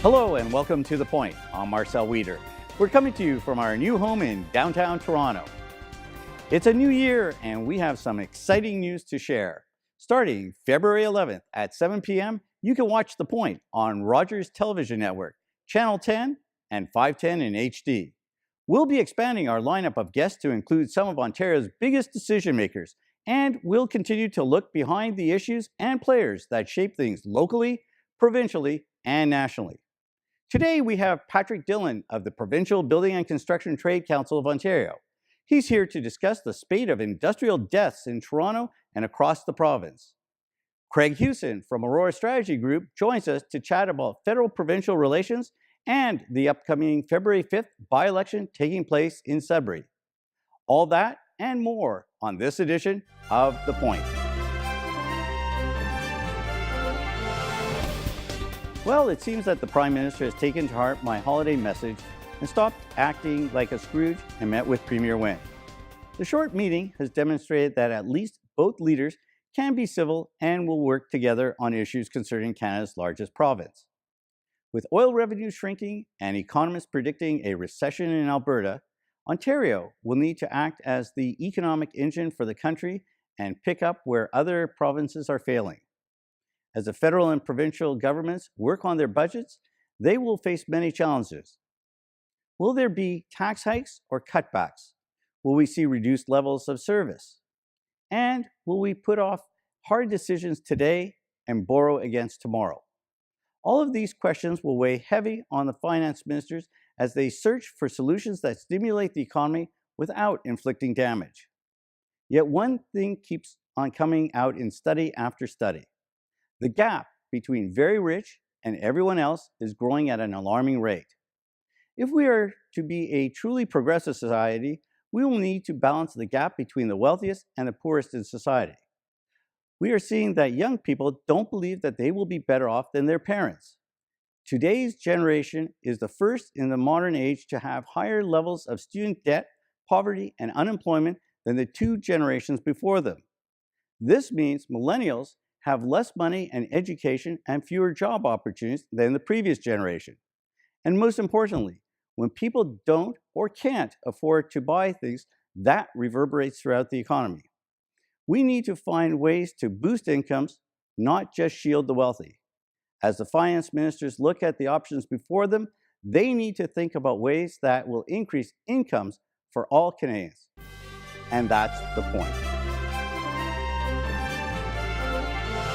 Hello and welcome to The Point. I'm Marcel Weeder. We're coming to you from our new home in downtown Toronto. It's a new year and we have some exciting news to share. Starting February 11th at 7 p.m., you can watch The Point on Rogers Television Network, Channel 10 and 510 in HD. We'll be expanding our lineup of guests to include some of Ontario's biggest decision makers, and we'll continue to look behind the issues and players that shape things locally, provincially, and nationally. Today, we have Patrick Dillon of the Provincial Building and Construction Trade Council of Ontario. He's here to discuss the spate of industrial deaths in Toronto and across the province. Craig Hewson from Aurora Strategy Group joins us to chat about federal-provincial relations and the upcoming February 5th by-election taking place in Sudbury. All that and more on this edition of The Point. Well, it seems that the Prime Minister has taken to heart my holiday message and stopped acting like a Scrooge and met with Premier Wynne. The short meeting has demonstrated that at least both leaders can be civil and will work together on issues concerning Canada's largest province. With oil revenue shrinking and economists predicting a recession in Alberta, Ontario will need to act as the economic engine for the country and pick up where other provinces are failing. As the federal and provincial governments work on their budgets, they will face many challenges. Will there be tax hikes or cutbacks? Will we see reduced levels of service? And will we put off hard decisions today and borrow against tomorrow? All of these questions will weigh heavy on the finance ministers as they search for solutions that stimulate the economy without inflicting damage. Yet one thing keeps on coming out in study after study. The gap between very rich and everyone else is growing at an alarming rate. If we are to be a truly progressive society, we will need to balance the gap between the wealthiest and the poorest in society. We are seeing that young people don't believe that they will be better off than their parents. Today's generation is the first in the modern age to have higher levels of student debt, poverty, and unemployment than the two generations before them. This means millennials have less money and education and fewer job opportunities than the previous generation. And most importantly, when people don't or can't afford to buy things, that reverberates throughout the economy. We need to find ways to boost incomes, not just shield the wealthy. As the finance ministers look at the options before them, they need to think about ways that will increase incomes for all Canadians. And that's the point.